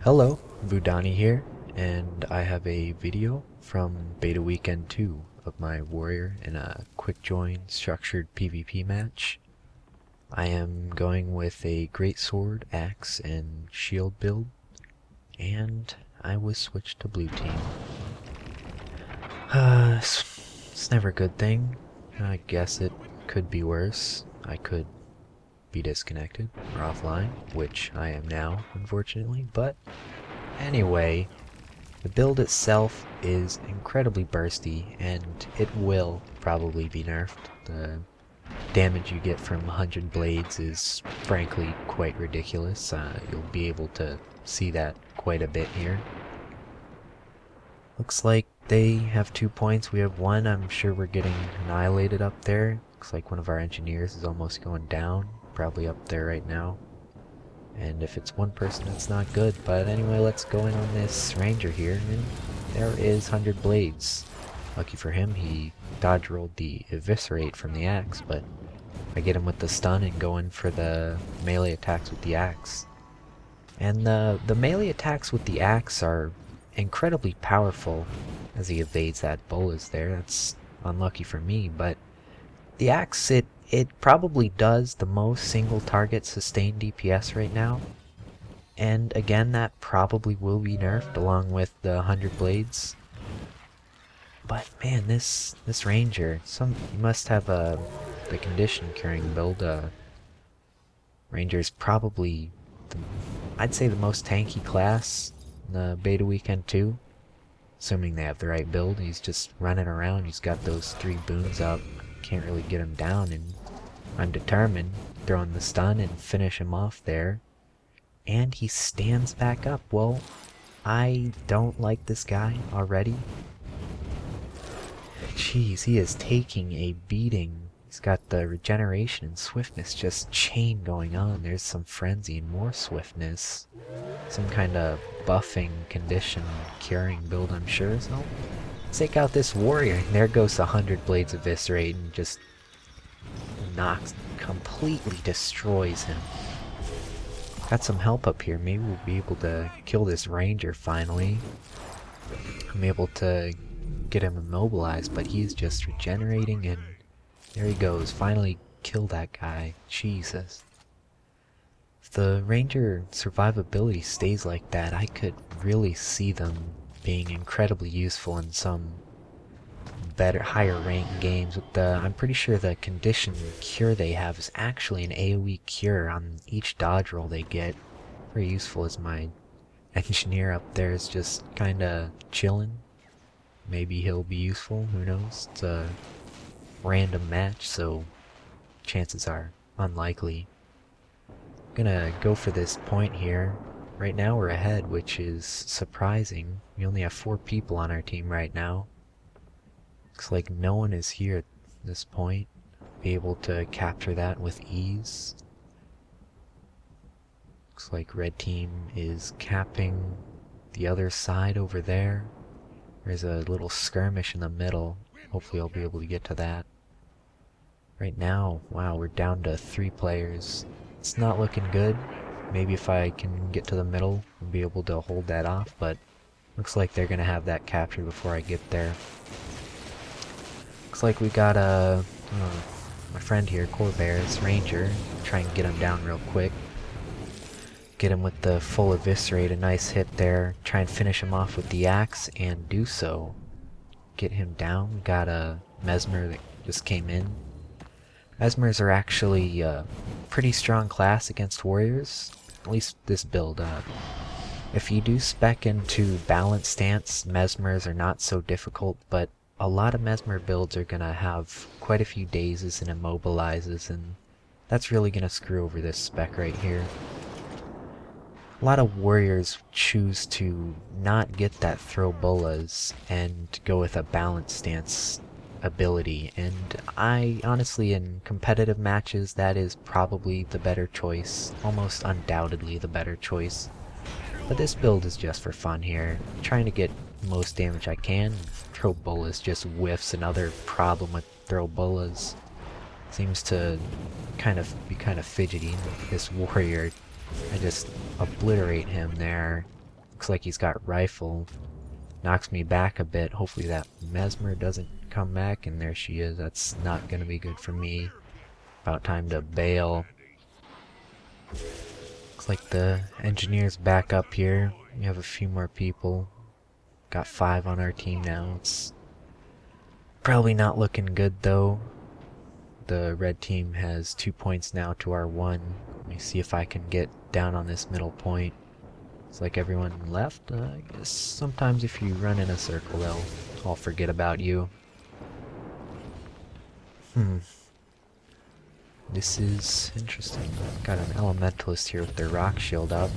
Hello, Vudani here, and I have a video from Beta Weekend 2 of my warrior in a quick join structured PvP match. I am going with a greatsword, axe, and shield build, and I was switched to blue team. It's never a good thing. I guess it could be worse. I could be disconnected or offline, which I am now, unfortunately, but anyway, the build itself is incredibly bursty, and it will probably be nerfed. The damage you get from 100 blades is frankly quite ridiculous. You'll be able to see that quite a bit here. Looks like they have 2 points, we have 1. I'm sure we're getting annihilated up there. Looks like one of our engineers is almost going down, probably up there right now. And if it's one person, that's not good. But anyway, let's go in on this ranger here, and there is 100 blades. Lucky for him, he dodge rolled the eviscerate from the axe, but I get him with the stun and go in for the melee attacks with the axe. And the melee attacks with the axe are incredibly powerful as he evades that bullet there. That's unlucky for me, but the axe, it probably does the most single target sustained DPS right now. And again, that probably will be nerfed along with the 100 blades. But man, this ranger, you must have the condition curing build. Ranger's probably I'd say the most tanky class in the beta weekend 2. Assuming they have the right build. He's just running around, he's got those 3 boons up. Can't really get him down, and I'm determined, throwing the stun and finish him off there. And he stands back up. Well, I don't like this guy already. Jeez, he is taking a beating. He's got the regeneration and swiftness just chain going on. There's some frenzy and more swiftness. Some kind of buffing condition curing build, I'm sure. So take out this warrior. There goes 100 blades of eviscerate and just completely destroys him. Got some help up here. Maybe we'll be able to kill this ranger finally. I'm able to get him immobilized, but he's just regenerating, and there he goes. Finally kill that guy. Jesus. If the ranger survivability stays like that, I could really see them being incredibly useful in some better, higher ranked games. With I'm pretty sure the condition cure they have is actually an AoE cure on each dodge roll they get. Very useful, as my engineer up there is just kinda chilling. Maybe he'll be useful, who knows? It's a random match, so chances are unlikely. Gonna go for this point here. Right now we're ahead, which is surprising. We only have 4 people on our team right now. Looks like no one is here at this point. Be able to capture that with ease. Looks like red team is capping the other side over there. There's a little skirmish in the middle. Hopefully I'll be able to get to that. Right now, wow, we're down to 3 players. It's not looking good. Maybe if I can get to the middle, I'll be able to hold that off, but looks like they're gonna have that captured before I get there. Looks like we got my friend here, Corvair's ranger. Try and get him down real quick. Get him with the full eviscerate, a nice hit there. Try and finish him off with the axe, and do so. Get him down. Got a Mesmer that just came in. Mesmers are actually a pretty strong class against warriors. At least this build. If you do spec into balanced stance, Mesmers are not so difficult, but a lot of Mesmer builds are gonna have quite a few dazes and immobilizes, and that's really gonna screw over this spec right here. A lot of warriors choose to not get that throw bullas and go with a balanced stance ability, and I honestly, in competitive matches, that is probably the better choice, almost undoubtedly the better choice. But this build is just for fun here, trying to get the most damage I can. Throw bullas just whiffs. Another problem with throw bullas. Seems to be kind of fidgety. This warrior, I just obliterate him there. Looks like he's got rifle. Knocks me back a bit. Hopefully that Mesmer doesn't come back, and there she is. That's not gonna be good for me. About time to bail. Looks like the engineer's back up here. We have a few more people. Got 5 on our team now. It's probably not looking good though. The red team has 2 points now to our 1. Let me see if I can get down on this middle point. It's like everyone left. I guess sometimes if you run in a circle, they'll all forget about you. This is interesting. Got an elementalist here with their rock shield up.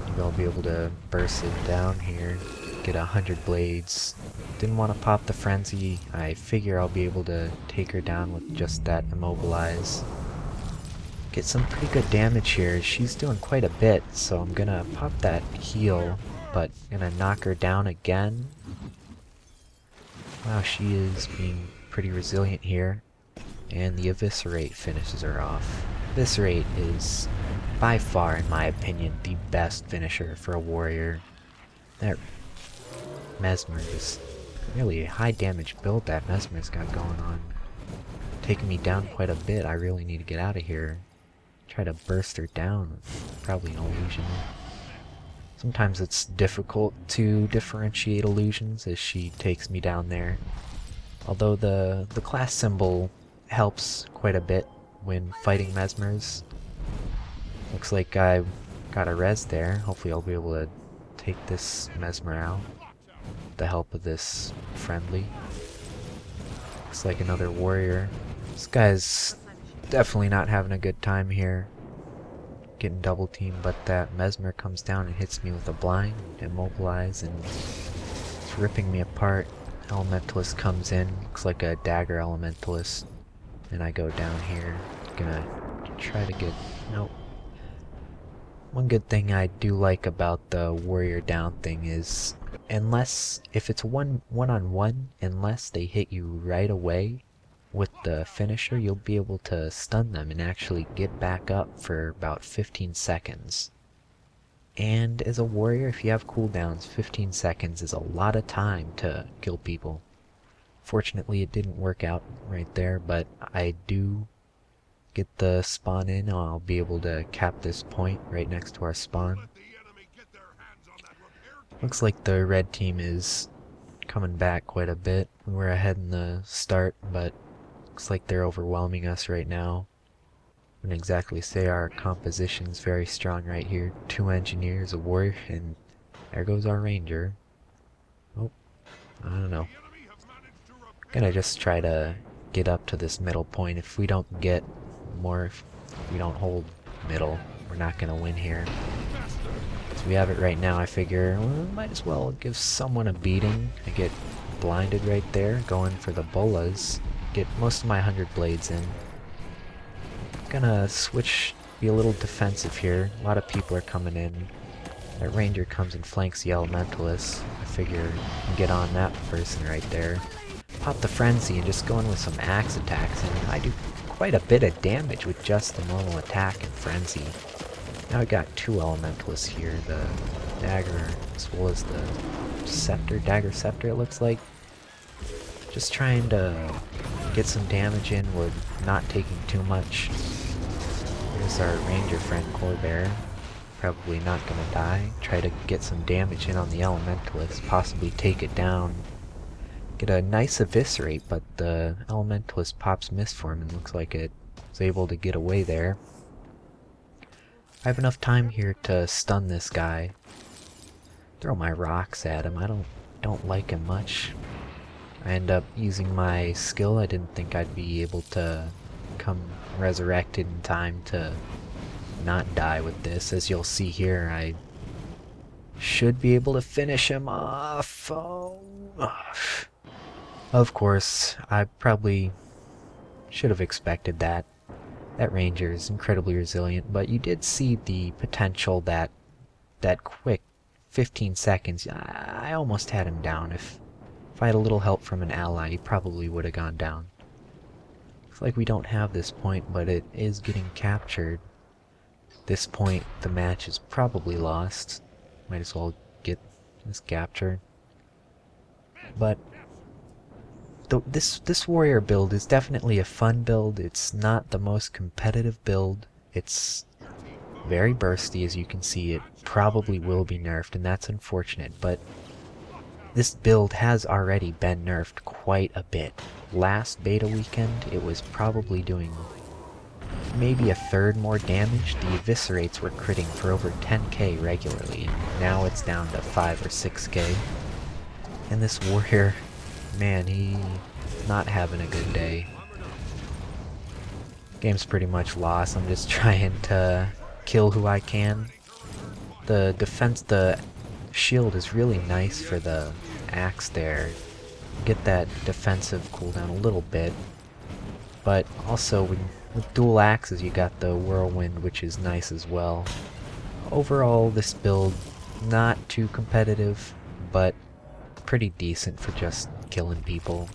Maybe I'll be able to burst it down here. Get 100 blades. Didn't want to pop the frenzy. I figure I'll be able to take her down with just that immobilize. Get some pretty good damage here. She's doing quite a bit, so I'm gonna pop that heal, but gonna knock her down again. Wow, she is being pretty resilient here. And the Eviscerate finishes her off. Eviscerate is, by far, in my opinion, the best finisher for a warrior. That Mesmer is really a high damage build that Mesmer's got going on. Taking me down quite a bit. I really need to get out of here. Try to burst her down. Probably an illusion. Sometimes it's difficult to differentiate illusions as she takes me down there. Although the class symbol helps quite a bit when fighting Mesmers. Looks like I got a res there. Hopefully I'll be able to take this Mesmer out with the help of this friendly. Looks like another warrior. This guy's definitely not having a good time here. Getting double teamed, but that Mesmer comes down and hits me with a blind, immobilize, and it's ripping me apart. Elementalist comes in. Looks like a dagger elementalist. And I go down here, gonna try to get, nope. One good thing I do like about the warrior down thing is, if it's one-on-one, unless they hit you right away with the finisher, you'll be able to stun them and actually get back up for about 15 seconds. And as a warrior, if you have cooldowns, 15 seconds is a lot of time to kill people. Fortunately, it didn't work out right there, but I do get the spawn in. I'll be able to cap this point right next to our spawn. Looks like the red team is coming back quite a bit. We were ahead in the start, but looks like they're overwhelming us right now. Wouldn't exactly say our composition's very strong right here. 2 engineers, a warrior, and there goes our ranger. Oh, I don't know. Gonna just try to get up to this middle point. If we don't get more, if we don't hold middle, we're not gonna win here. So we have it right now. I figure, well, might as well give someone a beating. I get blinded right there, going for the bolas. Get most of my 100 blades in. Gonna switch, be a little defensive here. A lot of people are coming in. That ranger comes and flanks the elementalist. I figure I can get on that person right there. Pop the frenzy and just go in with some axe attacks, and I do quite a bit of damage with just the normal attack and frenzy. Now I got 2 elementalists here, the dagger as well as the scepter, dagger scepter it looks like. Just trying to get some damage in with not taking too much. Here's our ranger friend Corbear. Probably not gonna die. Try to get some damage in on the elementalist, possibly take it down. Get a nice eviscerate, but the elementalist pops miss for him and looks like it was able to get away there. I have enough time here to stun this guy. Throw my rocks at him. I don't like him much. I end up using my skill. I didn't think I'd be able to come resurrected in time to not die with this. As you'll see here, I should be able to finish him off. Oh. Of course, I probably should have expected that. That ranger is incredibly resilient, but you did see the potential that quick 15 seconds. I almost had him down. If I had a little help from an ally, he probably would have gone down. Looks like we don't have this point, but it is getting captured. At this point, the match is probably lost. Might as well get this captured. But this warrior build is definitely a fun build. It's not the most competitive build. It's very bursty, as you can see. It probably will be nerfed, and that's unfortunate, but this build has already been nerfed quite a bit. Last beta weekend, it was probably doing maybe a third more damage. The eviscerates were critting for over 10k regularly, and now it's down to 5 or 6k. And this warrior, man, he's not having a good day. Game's pretty much lost. I'm just trying to kill who I can. The defense, the shield is really nice for the axe there. Get that defensive cooldown a little bit. But also with dual axes you got the whirlwind, which is nice as well. Overall, this build not too competitive, but pretty decent for just killing people.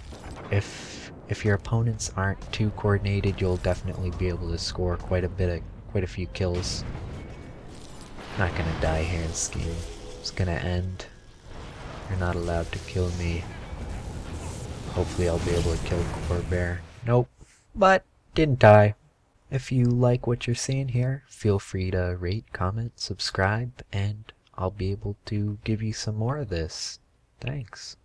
If your opponents aren't too coordinated, you'll definitely be able to score quite a few kills. Not gonna die here in this game. It's gonna end. You're not allowed to kill me. Hopefully I'll be able to kill Corbear. Nope. But didn't die. If you like what you're seeing here, feel free to rate, comment, subscribe, and I'll be able to give you some more of this. Thanks.